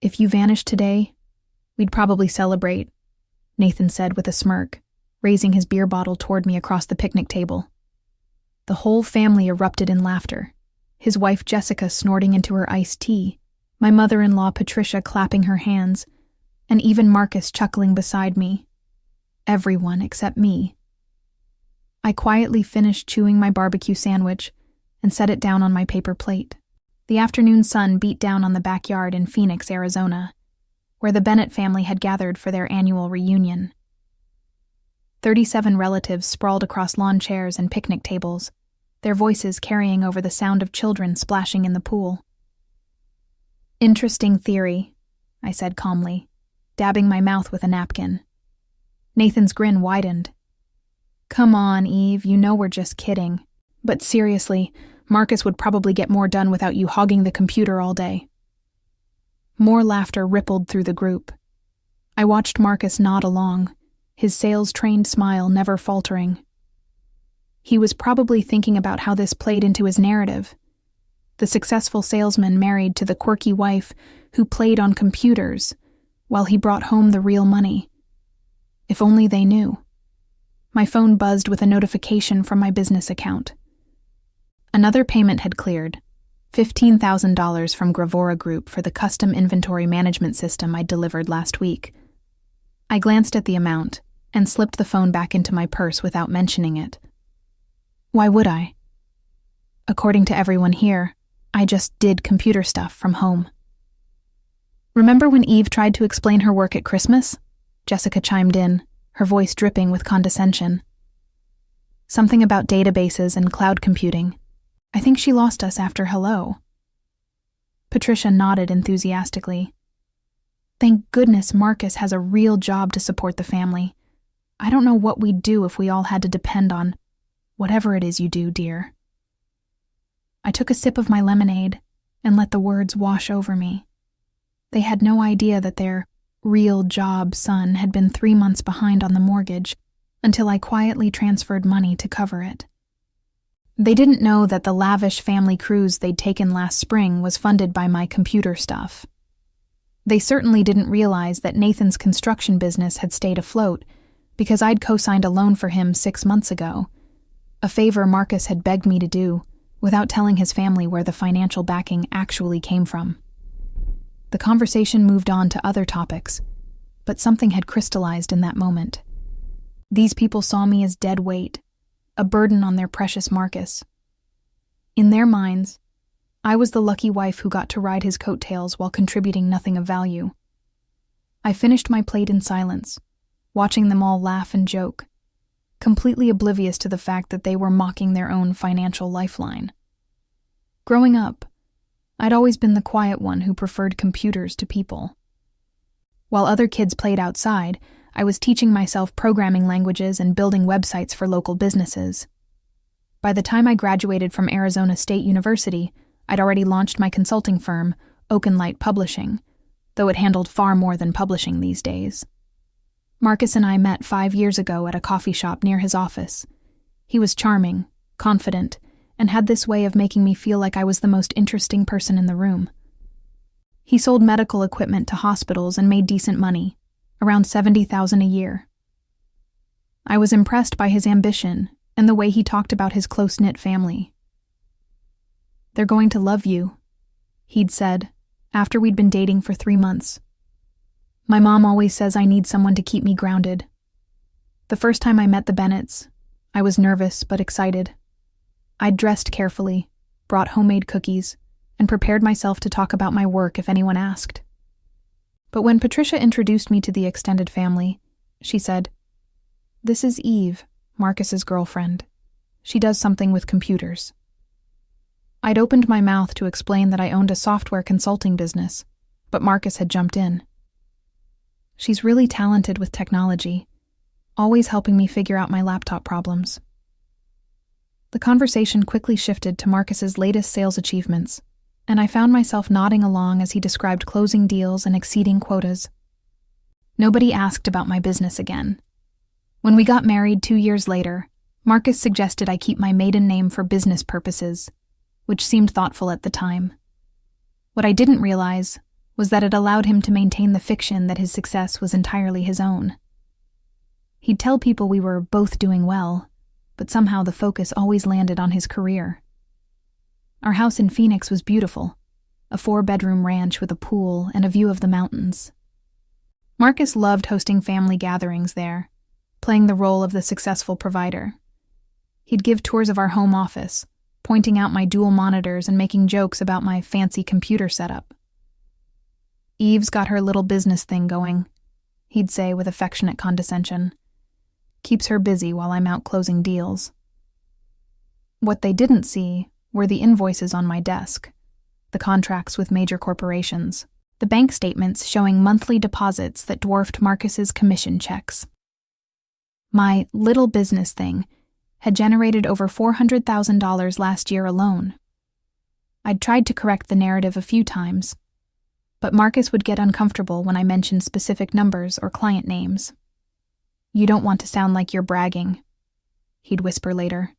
If you vanished today, we'd probably celebrate, Nathan said with a smirk, raising his beer bottle toward me across the picnic table. The whole family erupted in laughter, his wife Jessica snorting into her iced tea, my mother-in-law Patricia clapping her hands, and even Marcus chuckling beside me. Everyone except me. I quietly finished chewing my barbecue sandwich and set it down on my paper plate. The afternoon sun beat down on the backyard in Phoenix, Arizona, where the Bennett family had gathered for their annual reunion. 37 relatives sprawled across lawn chairs and picnic tables, their voices carrying over the sound of children splashing in the pool. Interesting theory, I said calmly, dabbing my mouth with a napkin. Nathan's grin widened. Come on, Eve, you know we're just kidding. But seriously, Marcus would probably get more done without you hogging the computer all day. More laughter rippled through the group. I watched Marcus nod along, his sales-trained smile never faltering. He was probably thinking about how this played into his narrative. The successful salesman married to the quirky wife who played on computers while he brought home the real money. If only they knew. My phone buzzed with a notification from my business account. Another payment had cleared, $15,000 from Gravora Group for the custom inventory management system I delivered last week. I glanced at the amount and slipped the phone back into my purse without mentioning it. Why would I? According to everyone here, I just did computer stuff from home. Remember when Eve tried to explain her work at Christmas? Jessica chimed in, her voice dripping with condescension. Something about databases and cloud computing. I think she lost us after hello. Patricia nodded enthusiastically. Thank goodness Marcus has a real job to support the family. I don't know what we'd do if we all had to depend on whatever it is you do, dear. I took a sip of my lemonade and let the words wash over me. They had no idea that their real job son had been 3 months behind on the mortgage until I quietly transferred money to cover it. They didn't know that the lavish family cruise they'd taken last spring was funded by my computer stuff. They certainly didn't realize that Nathan's construction business had stayed afloat because I'd co-signed a loan for him 6 months ago, a favor Marcus had begged me to do without telling his family where the financial backing actually came from. The conversation moved on to other topics, but something had crystallized in that moment. These people saw me as dead weight, a burden on their precious Marcus. In their minds, I was the lucky wife who got to ride his coattails while contributing nothing of value. I finished my plate in silence, watching them all laugh and joke, completely oblivious to the fact that they were mocking their own financial lifeline. Growing up, I'd always been the quiet one who preferred computers to people. While other kids played outside, I was teaching myself programming languages and building websites for local businesses. By the time I graduated from Arizona State University, I'd already launched my consulting firm, Oakenlight Publishing, though it handled far more than publishing these days. Marcus and I met 5 years ago at a coffee shop near his office. He was charming, confident, and had this way of making me feel like I was the most interesting person in the room. He sold medical equipment to hospitals and made decent money, around $70,000 a year. I was impressed by his ambition and the way he talked about his close-knit family. "They're going to love you," he'd said, after we'd been dating for 3 months. "My mom always says I need someone to keep me grounded." The first time I met the Bennetts, I was nervous but excited. I'd dressed carefully, brought homemade cookies, and prepared myself to talk about my work if anyone asked. But when Patricia introduced me to the extended family, she said, "This is Eve, Marcus's girlfriend. She does something with computers." I'd opened my mouth to explain that I owned a software consulting business, but Marcus had jumped in. "She's really talented with technology, always helping me figure out my laptop problems." The conversation quickly shifted to Marcus's latest sales achievements, and I found myself nodding along as he described closing deals and exceeding quotas. Nobody asked about my business again. When we got married 2 years later, Marcus suggested I keep my maiden name for business purposes, which seemed thoughtful at the time. What I didn't realize was that it allowed him to maintain the fiction that his success was entirely his own. He'd tell people we were both doing well, but somehow the focus always landed on his career. Our house in Phoenix was beautiful, a 4-bedroom ranch with a pool and a view of the mountains. Marcus loved hosting family gatherings there, playing the role of the successful provider. He'd give tours of our home office, pointing out my dual monitors and making jokes about my fancy computer setup. "Eve's got her little business thing going," he'd say with affectionate condescension. "Keeps her busy while I'm out closing deals." What they didn't see were the invoices on my desk, the contracts with major corporations, the bank statements showing monthly deposits that dwarfed Marcus's commission checks. My little business thing had generated over $400,000 last year alone. I'd tried to correct the narrative a few times, but Marcus would get uncomfortable when I mentioned specific numbers or client names. "You don't want to sound like you're bragging," he'd whisper later.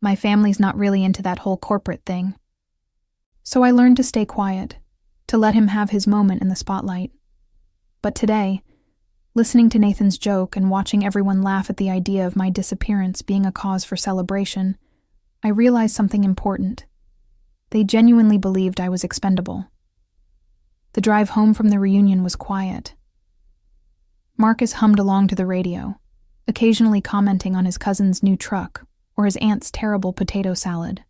"My family's not really into that whole corporate thing." So I learned to stay quiet, to let him have his moment in the spotlight. But today, listening to Nathan's joke and watching everyone laugh at the idea of my disappearance being a cause for celebration, I realized something important. They genuinely believed I was expendable. The drive home from the reunion was quiet. Marcus hummed along to the radio, occasionally commenting on his cousin's new truck or his aunt's terrible potato salad.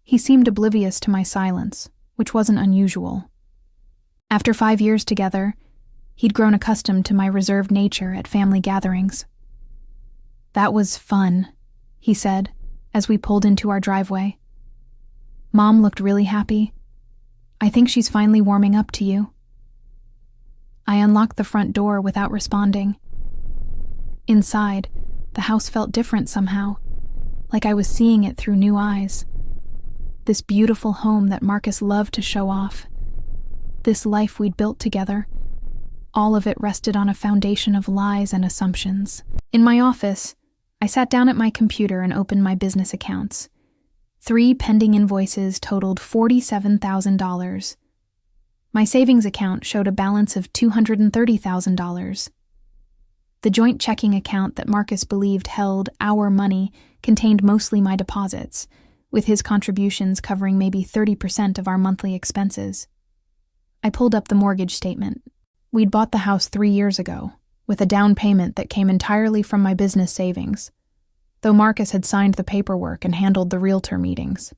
He seemed oblivious to my silence, which wasn't unusual. After 5 years together, he'd grown accustomed to my reserved nature at family gatherings. "That was fun," he said, as we pulled into our driveway. "Mom looked really happy. I think she's finally warming up to you." I unlocked the front door without responding. Inside, the house felt different somehow, like I was seeing it through new eyes. This beautiful home that Marcus loved to show off. This life we'd built together. All of it rested on a foundation of lies and assumptions. In my office, I sat down at my computer and opened my business accounts. 3 pending invoices totaled $47,000. My savings account showed a balance of $230,000. The joint checking account that Marcus believed held our money contained mostly my deposits, with his contributions covering maybe 30% of our monthly expenses. I pulled up the mortgage statement. We'd bought the house 3 years ago, with a down payment that came entirely from my business savings, though Marcus had signed the paperwork and handled the realtor meetings.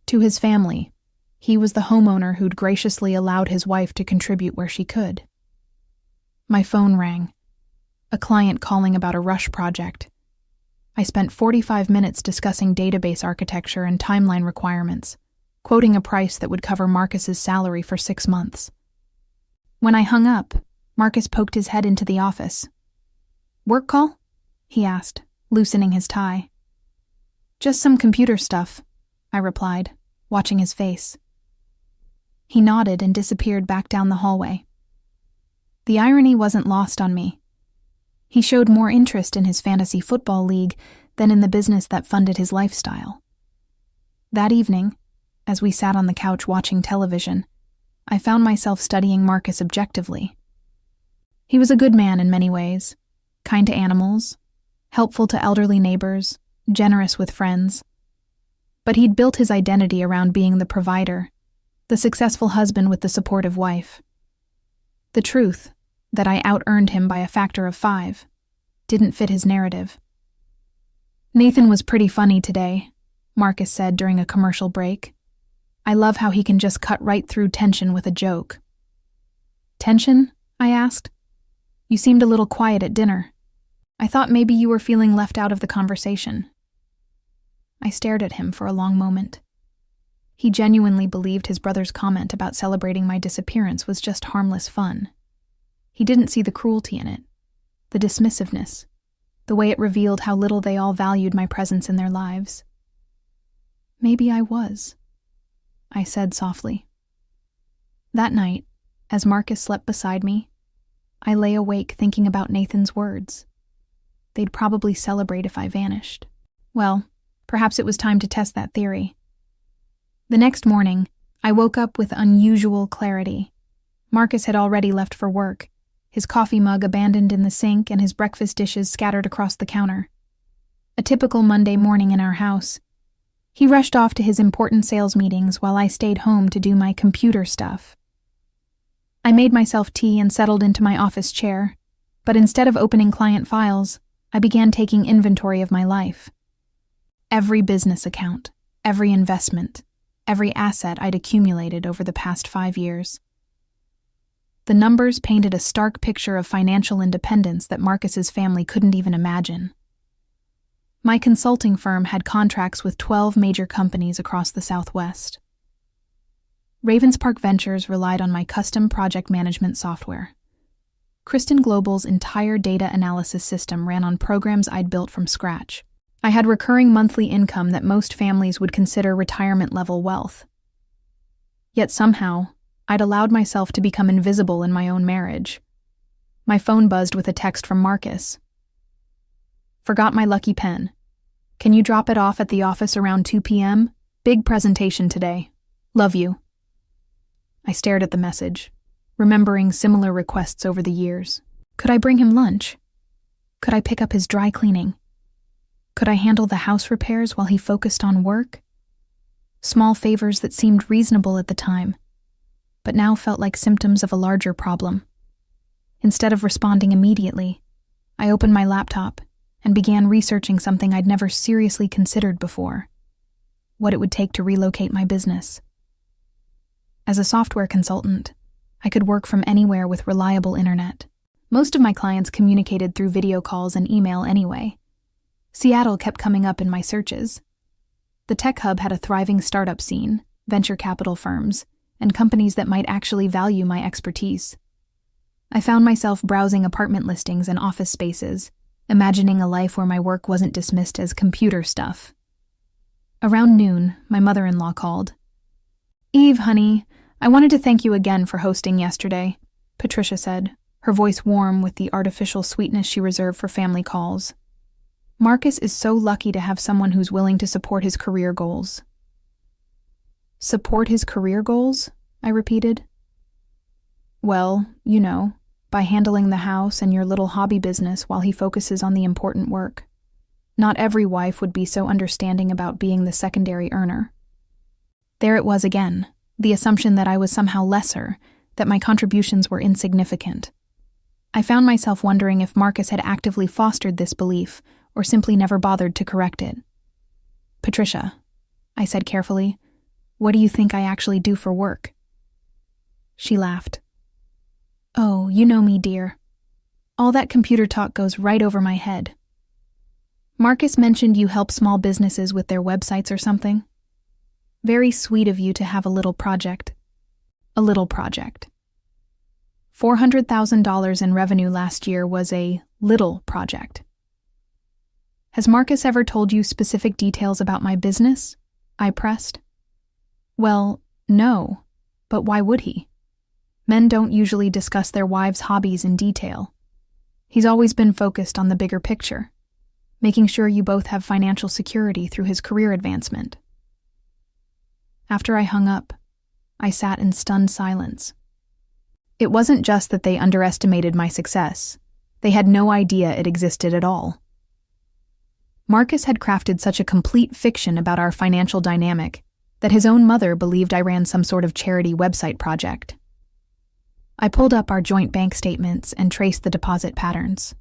To his family, he was the homeowner who'd graciously allowed his wife to contribute where she could. My phone rang. A client calling about a rush project. I spent 45 minutes discussing database architecture and timeline requirements, quoting a price that would cover Marcus's salary for 6 months. When I hung up, Marcus poked his head into the office. "Work call?" he asked, loosening his tie. "Just some computer stuff," I replied, watching his face. He nodded and disappeared back down the hallway. The irony wasn't lost on me. He showed more interest in his fantasy football league than in the business that funded his lifestyle. That evening, as we sat on the couch watching television, I found myself studying Marcus objectively. He was a good man in many ways, kind to animals, helpful to elderly neighbors, generous with friends. But he'd built his identity around being the provider, the successful husband with the supportive wife. The truth, that I out-earned him by a factor of 5, didn't fit his narrative. "Nathan was pretty funny today," Marcus said during a commercial break. "I love how he can just cut right through tension with a joke." "Tension?" I asked. "You seemed a little quiet at dinner. I thought maybe you were feeling left out of the conversation." I stared at him for a long moment. He genuinely believed his brother's comment about celebrating my disappearance was just harmless fun. He didn't see the cruelty in it, the dismissiveness, the way it revealed how little they all valued my presence in their lives. "Maybe I was," I said softly. That night, as Marcus slept beside me, I lay awake thinking about Nathan's words. They'd probably celebrate if I vanished. Well, perhaps it was time to test that theory. The next morning, I woke up with unusual clarity. Marcus had already left for work, his coffee mug abandoned in the sink and his breakfast dishes scattered across the counter. A typical Monday morning in our house. He rushed off to his important sales meetings while I stayed home to do my computer stuff. I made myself tea and settled into my office chair, but instead of opening client files, I began taking inventory of my life. Every business account, every investment, every asset I'd accumulated over the past 5 years. The numbers painted a stark picture of financial independence that Marcus's family couldn't even imagine. My consulting firm had contracts with 12 major companies across the Southwest. Ravens Park Ventures relied on my custom project management software. Kristen Global's entire data analysis system ran on programs I'd built from scratch. I had recurring monthly income that most families would consider retirement-level wealth. Yet somehow, I'd allowed myself to become invisible in my own marriage. My phone buzzed with a text from Marcus. Forgot my lucky pen. Can you drop it off at the office around 2 p.m.? Big presentation today. Love you. I stared at the message, remembering similar requests over the years. Could I bring him lunch? Could I pick up his dry cleaning? Could I handle the house repairs while he focused on work? Small favors that seemed reasonable at the time, but now felt like symptoms of a larger problem. Instead of responding immediately, I opened my laptop and began researching something I'd never seriously considered before: what it would take to relocate my business. As a software consultant, I could work from anywhere with reliable internet. Most of my clients communicated through video calls and email anyway. Seattle kept coming up in my searches. The tech hub had a thriving startup scene, venture capital firms, and companies that might actually value my expertise. I found myself browsing apartment listings and office spaces, imagining a life where my work wasn't dismissed as computer stuff. Around noon, my mother-in-law called. "Eve, honey, I wanted to thank you again for hosting yesterday," Patricia said, her voice warm with the artificial sweetness she reserved for family calls. Marcus is so lucky to have someone who's willing to support his career goals. Support his career goals? I repeated. Well, you know, by handling the house and your little hobby business while he focuses on the important work. Not every wife would be so understanding about being the secondary earner. There it was again, the assumption that I was somehow lesser, that my contributions were insignificant. I found myself wondering if Marcus had actively fostered this belief or simply never bothered to correct it. "Patricia," I said carefully, "what do you think I actually do for work?" She laughed. "Oh, you know me, dear. All that computer talk goes right over my head. Marcus mentioned you help small businesses with their websites or something. Very sweet of you to have a little project." A little project. $400,000 in revenue last year was a little project. "Has Marcus ever told you specific details about my business?" I pressed. "Well, no, but why would he? Men don't usually discuss their wives' hobbies in detail. He's always been focused on the bigger picture, making sure you both have financial security through his career advancement." After I hung up, I sat in stunned silence. It wasn't just that they underestimated my success. They had no idea it existed at all. Marcus had crafted such a complete fiction about our financial dynamic that his own mother believed I ran some sort of charity website project. I pulled up our joint bank statements and traced the deposit patterns.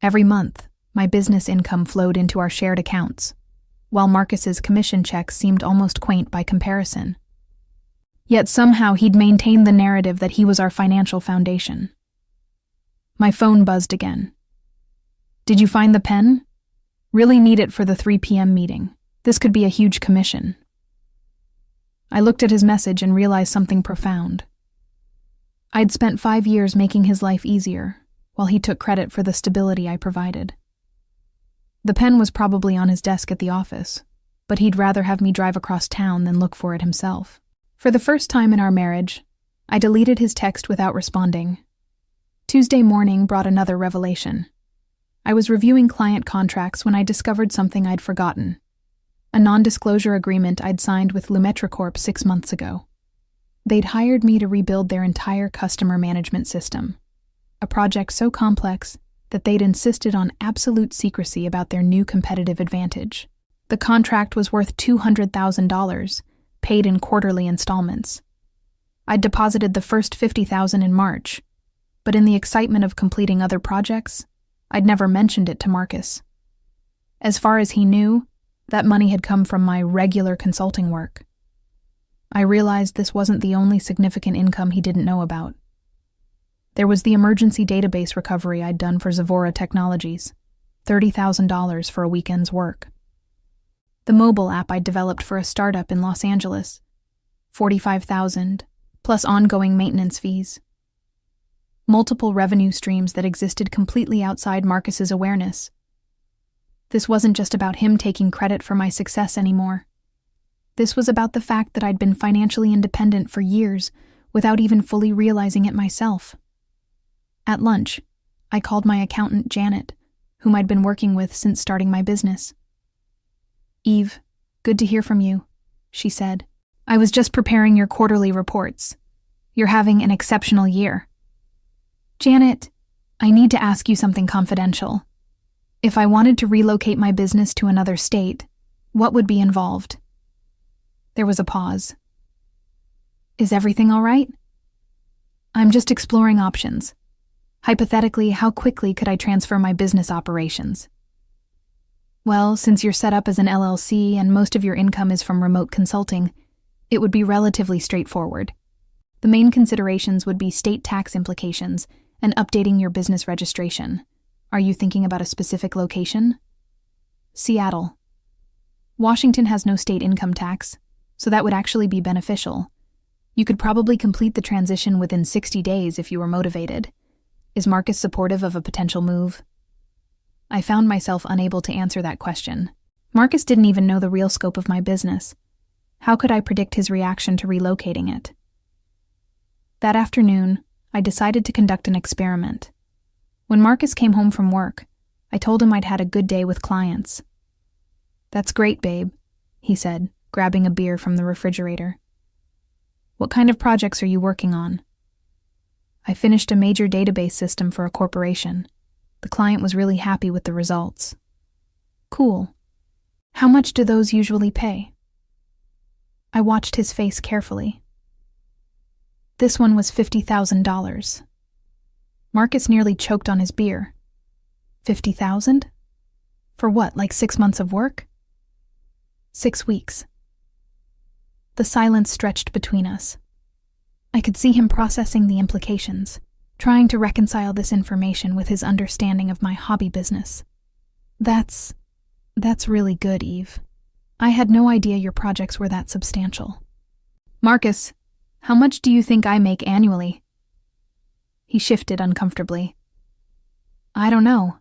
Every month, my business income flowed into our shared accounts, while Marcus's commission checks seemed almost quaint by comparison. Yet somehow he'd maintained the narrative that he was our financial foundation. My phone buzzed again. "Did you find the pen? Really need it for the 3 p.m. meeting. This could be a huge commission." I looked at his message and realized something profound. I'd spent 5 years making his life easier, while he took credit for the stability I provided. The pen was probably on his desk at the office, but he'd rather have me drive across town than look for it himself. For the first time in our marriage, I deleted his text without responding. Tuesday morning brought another revelation. I was reviewing client contracts when I discovered something I'd forgotten: a non-disclosure agreement I'd signed with Lumetra Corp 6 months ago. They'd hired me to rebuild their entire customer management system, a project so complex that they'd insisted on absolute secrecy about their new competitive advantage. The contract was worth $200,000, paid in quarterly installments. I'd deposited the first $50,000 in March, but in the excitement of completing other projects, I'd never mentioned it to Marcus. As far as he knew, that money had come from my regular consulting work. I realized this wasn't the only significant income he didn't know about. There was the emergency database recovery I'd done for Zavora Technologies, $30,000 for a weekend's work. The mobile app I'd developed for a startup in Los Angeles, $45,000, plus ongoing maintenance fees. Multiple revenue streams that existed completely outside Marcus's awareness. This wasn't just about him taking credit for my success anymore. This was about the fact that I'd been financially independent for years without even fully realizing it myself. At lunch, I called my accountant, Janet, whom I'd been working with since starting my business. "Eve, good to hear from you," she said. "I was just preparing your quarterly reports. You're having an exceptional year." "Janet, I need to ask you something confidential. If I wanted to relocate my business to another state, what would be involved?" There was a pause. "Is everything all right?" "I'm just exploring options. Hypothetically, how quickly could I transfer my business operations?" "Well, since you're set up as an LLC and most of your income is from remote consulting, it would be relatively straightforward. The main considerations would be state tax implications and updating your business registration. Are you thinking about a specific location?" "Seattle. Washington has no state income tax, so that would actually be beneficial. You could probably complete the transition within 60 days if you were motivated. Is Marcus supportive of a potential move?" I found myself unable to answer that question. Marcus didn't even know the real scope of my business. How could I predict his reaction to relocating it? That afternoon, I decided to conduct an experiment. When Marcus came home from work, I told him I'd had a good day with clients. "That's great, babe," he said, grabbing a beer from the refrigerator. "What kind of projects are you working on?" "I finished a major database system for a corporation. The client was really happy with the results." "Cool. How much do those usually pay?" I watched his face carefully. This one was $50,000. Marcus nearly choked on his beer. $50,000? For what, like 6 months of work? 6 weeks. The silence stretched between us. I could see him processing the implications, trying to reconcile this information with his understanding of my hobby business. That's really good, Eve. I had no idea your projects were that substantial." "Marcus, how much do you think I make annually?" He shifted uncomfortably. "I don't know.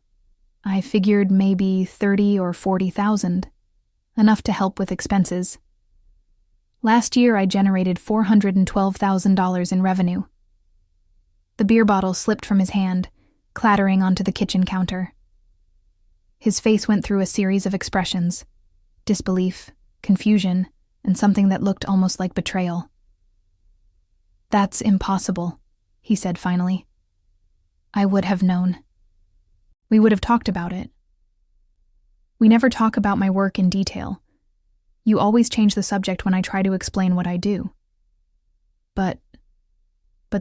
I figured maybe 30 or 40,000, enough to help with expenses. Last year I generated $412,000 in revenue." The beer bottle slipped from his hand, clattering onto the kitchen counter. His face went through a series of expressions: disbelief, confusion, and something that looked almost like betrayal. "That's impossible," he said finally. "I would have known. We would have talked about it. We never talk about my work in detail. You always change the subject when I try to explain what I do. But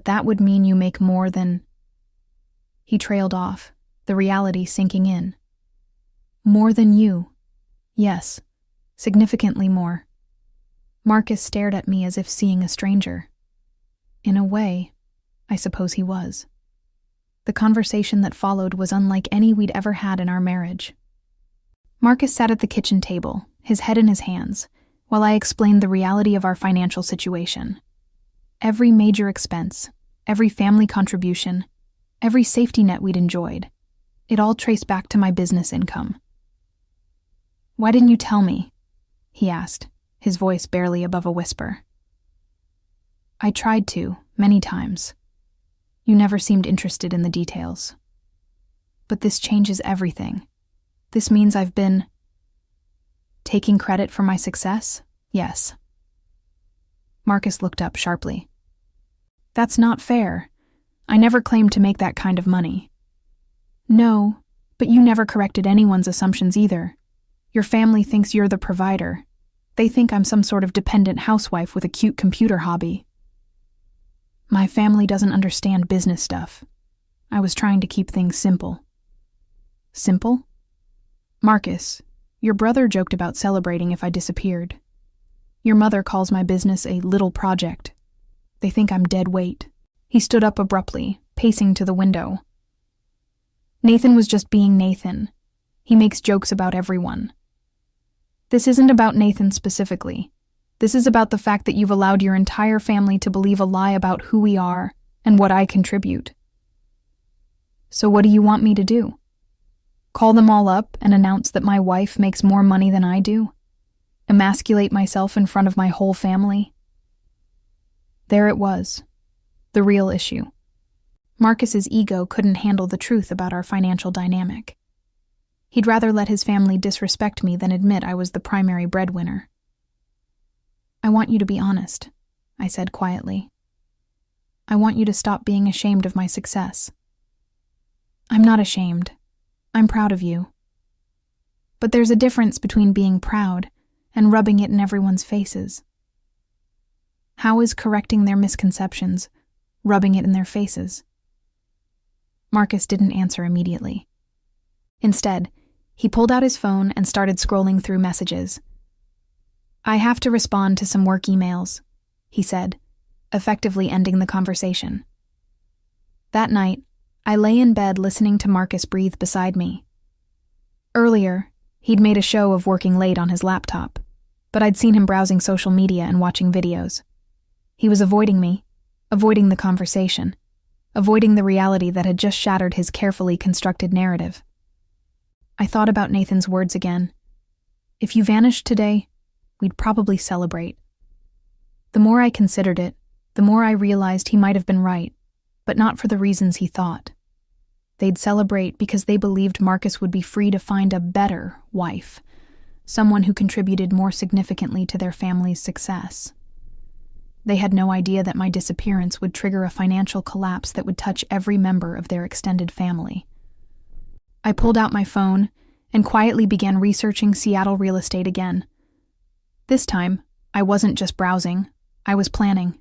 that would mean you make more than—" He trailed off, the reality sinking in. "More than you. Yes, significantly more." Marcus stared at me as if seeing a stranger. In a way, I suppose he was. The conversation that followed was unlike any we'd ever had in our marriage. Marcus sat at the kitchen table, his head in his hands, while I explained the reality of our financial situation. Every major expense, every family contribution, every safety net we'd enjoyed, it all traced back to my business income. "Why didn't you tell me?" he asked, his voice barely above a whisper. "I tried to, many times. You never seemed interested in the details. But this changes everything. This means I've been taking credit for my success? Yes." Marcus looked up sharply, That's not fair. I never claimed to make that kind of money. No, but you never corrected anyone's assumptions either. Your family thinks you're the provider. They think I'm some sort of dependent housewife with a cute computer hobby. My family doesn't understand business stuff. I was trying to keep things simple. Simple? Marcus, your brother joked about celebrating if I disappeared. Your mother calls my business a little project. They think I'm dead weight. He stood up abruptly, pacing to the window. Nathan was just being Nathan. He makes jokes about everyone. This isn't about Nathan specifically. This is about the fact that you've allowed your entire family to believe a lie about who we are and what I contribute. So what do you want me to do? Call them all up and announce that my wife makes more money than I do? Emasculate myself in front of my whole family? There it was. The real issue. Marcus's ego couldn't handle the truth about our financial dynamic. He'd rather let his family disrespect me than admit I was the primary breadwinner. I want you to be honest, I said quietly. I want you to stop being ashamed of my success. I'm not ashamed. I'm proud of you. But there's a difference between being proud and rubbing it in everyone's faces. How is correcting their misconceptions rubbing it in their faces? Marcus didn't answer immediately. Instead, he pulled out his phone and started scrolling through messages. I have to respond to some work emails, he said, effectively ending the conversation. That night, I lay in bed listening to Marcus breathe beside me. Earlier, he'd made a show of working late on his laptop, but I'd seen him browsing social media and watching videos. He was avoiding me, avoiding the conversation, avoiding the reality that had just shattered his carefully constructed narrative. I thought about Nathan's words again. If you vanished today, we'd probably celebrate. The more I considered it, the more I realized he might have been right, but not for the reasons he thought. They'd celebrate because they believed Marcus would be free to find a better wife, someone who contributed more significantly to their family's success. They had no idea that my disappearance would trigger a financial collapse that would touch every member of their extended family. I pulled out my phone and quietly began researching Seattle real estate again. This time, I wasn't just browsing, I was planning.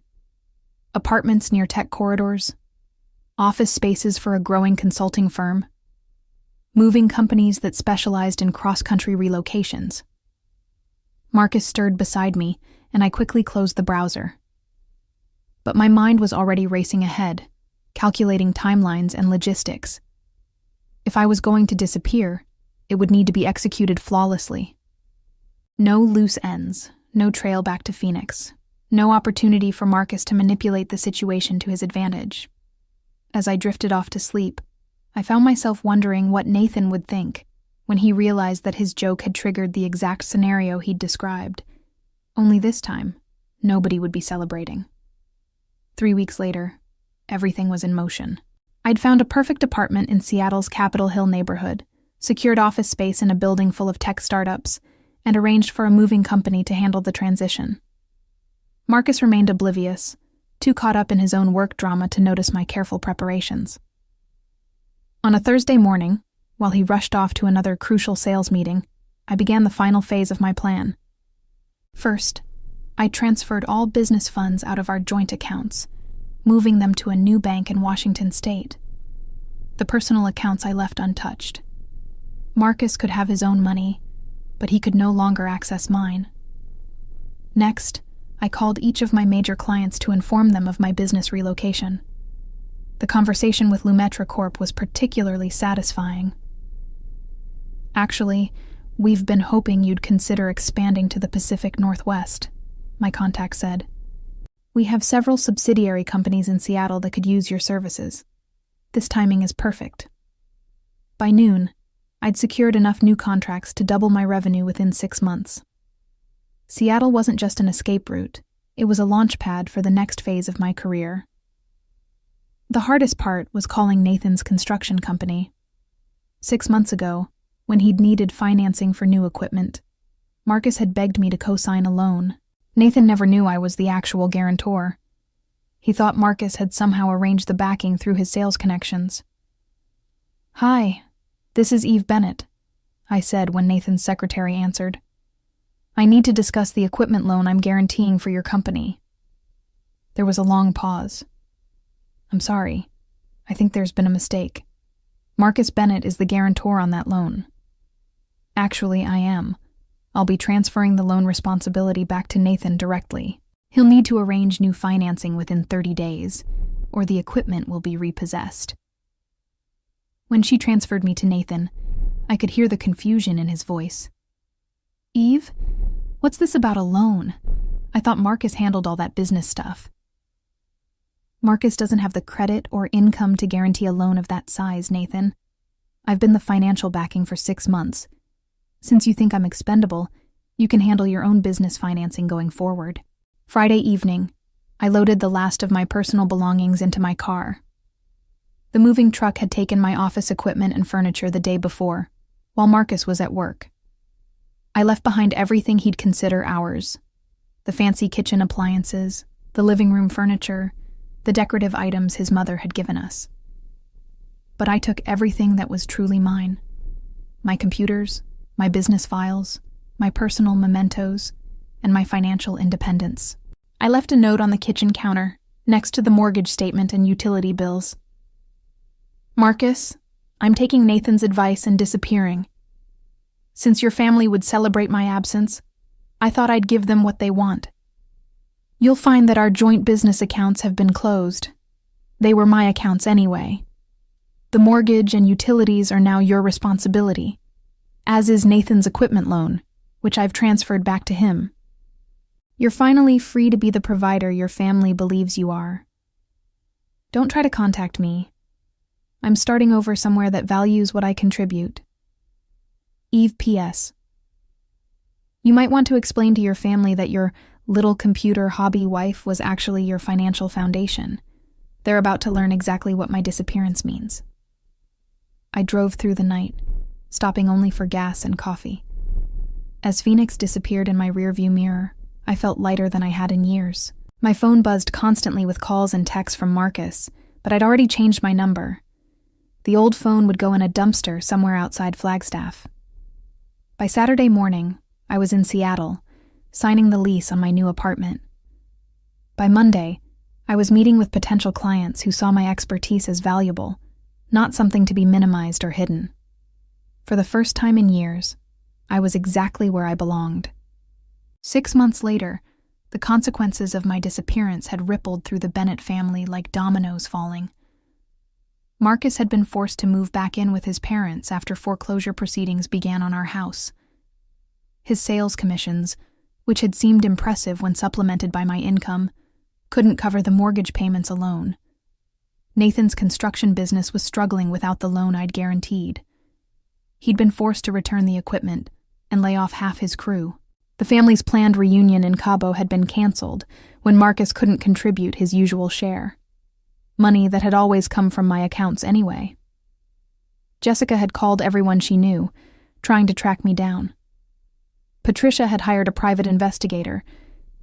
Apartments near tech corridors, office spaces for a growing consulting firm, moving companies that specialized in cross-country relocations. Marcus stirred beside me, and I quickly closed the browser. But my mind was already racing ahead, calculating timelines and logistics. If I was going to disappear, it would need to be executed flawlessly. No loose ends, no trail back to Phoenix, no opportunity for Marcus to manipulate the situation to his advantage. As I drifted off to sleep, I found myself wondering what Nathan would think when he realized that his joke had triggered the exact scenario he'd described. Only this time, nobody would be celebrating. 3 weeks later, everything was in motion. I'd found a perfect apartment in Seattle's Capitol Hill neighborhood, secured office space in a building full of tech startups, and arranged for a moving company to handle the transition. Marcus remained oblivious, too caught up in his own work drama to notice my careful preparations. On a Thursday morning, while he rushed off to another crucial sales meeting, I began the final phase of my plan. First, I transferred all business funds out of our joint accounts, moving them to a new bank in Washington state. The personal accounts I left untouched. Marcus could have his own money, but he could no longer access mine. Next, I called each of my major clients to inform them of my business relocation. The conversation with Lumetra Corp was particularly satisfying. Actually, we've been hoping you'd consider expanding to the Pacific Northwest, my contact said. We have several subsidiary companies in Seattle that could use your services. This timing is perfect. By noon, I'd secured enough new contracts to double my revenue within 6 months. Seattle wasn't just an escape route, it was a launch pad for the next phase of my career. The hardest part was calling Nathan's construction company. 6 months ago, when he'd needed financing for new equipment, Marcus had begged me to co-sign a loan. Nathan never knew I was the actual guarantor. He thought Marcus had somehow arranged the backing through his sales connections. "Hi, this is Eve Bennett," I said when Nathan's secretary answered. "I need to discuss the equipment loan I'm guaranteeing for your company." There was a long pause. "I'm sorry. I think there's been a mistake. Marcus Bennett is the guarantor on that loan." "Actually, I am. I'll be transferring the loan responsibility back to Nathan directly. He'll need to arrange new financing within 30 days, or the equipment will be repossessed." When she transferred me to Nathan, I could hear the confusion in his voice. "Eve, what's this about a loan? I thought Marcus handled all that business stuff." "Marcus doesn't have the credit or income to guarantee a loan of that size, Nathan. I've been the financial backing for 6 months. Since you think I'm expendable, you can handle your own business financing going forward." Friday evening, I loaded the last of my personal belongings into my car. The moving truck had taken my office equipment and furniture the day before, while Marcus was at work. I left behind everything he'd consider ours: the fancy kitchen appliances, the living room furniture, the decorative items his mother had given us. But I took everything that was truly mine: my computers, my business files, my personal mementos, and my financial independence. I left a note on the kitchen counter, next to the mortgage statement and utility bills. "Marcus, I'm taking Nathan's advice and disappearing. Since your family would celebrate my absence, I thought I'd give them what they want. You'll find that our joint business accounts have been closed. They were my accounts anyway. The mortgage and utilities are now your responsibility, as is Nathan's equipment loan, which I've transferred back to him. You're finally free to be the provider your family believes you are. Don't try to contact me. I'm starting over somewhere that values what I contribute. Eve P.S. You might want to explain to your family that your little computer hobby wife was actually your financial foundation. They're about to learn exactly what my disappearance means." I drove through the night, stopping only for gas and coffee. As Phoenix disappeared in my rearview mirror, I felt lighter than I had in years. My phone buzzed constantly with calls and texts from Marcus, but I'd already changed my number. The old phone would go in a dumpster somewhere outside Flagstaff. By Saturday morning, I was in Seattle, signing the lease on my new apartment. By Monday, I was meeting with potential clients who saw my expertise as valuable, not something to be minimized or hidden. For the first time in years, I was exactly where I belonged. 6 months later, the consequences of my disappearance had rippled through the Bennett family like dominoes falling. Marcus had been forced to move back in with his parents after foreclosure proceedings began on our house. His sales commissions, which had seemed impressive when supplemented by my income, couldn't cover the mortgage payments alone. Nathan's construction business was struggling without the loan I'd guaranteed. He'd been forced to return the equipment and lay off half his crew. The family's planned reunion in Cabo had been canceled when Marcus couldn't contribute his usual share, money that had always come from my accounts anyway. Jessica had called everyone she knew, trying to track me down. Patricia had hired a private investigator,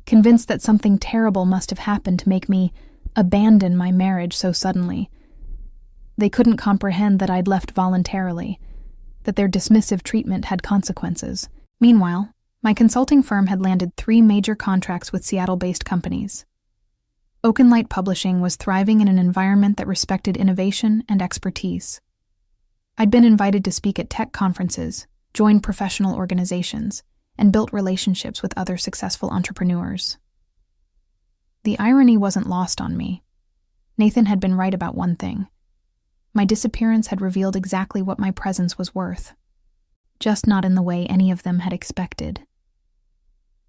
convinced that something terrible must have happened to make me abandon my marriage so suddenly. They couldn't comprehend that I'd left voluntarily, that their dismissive treatment had consequences. Meanwhile, my consulting firm had landed 3 major contracts with Seattle-based companies. Oakenlight Publishing was thriving in an environment that respected innovation and expertise. I'd been invited to speak at tech conferences, join professional organizations, and built relationships with other successful entrepreneurs. The irony wasn't lost on me. Nathan had been right about one thing. My disappearance had revealed exactly what my presence was worth, just not in the way any of them had expected.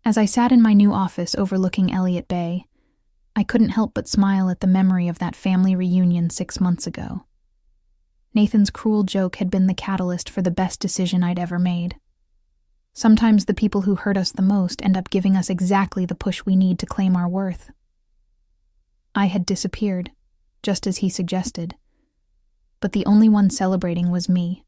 As I sat in my new office overlooking Elliott Bay, I couldn't help but smile at the memory of that family reunion 6 months ago. Nathan's cruel joke had been the catalyst for the best decision I'd ever made. Sometimes the people who hurt us the most end up giving us exactly the push we need to claim our worth. I had disappeared, just as he suggested, but the only one celebrating was me.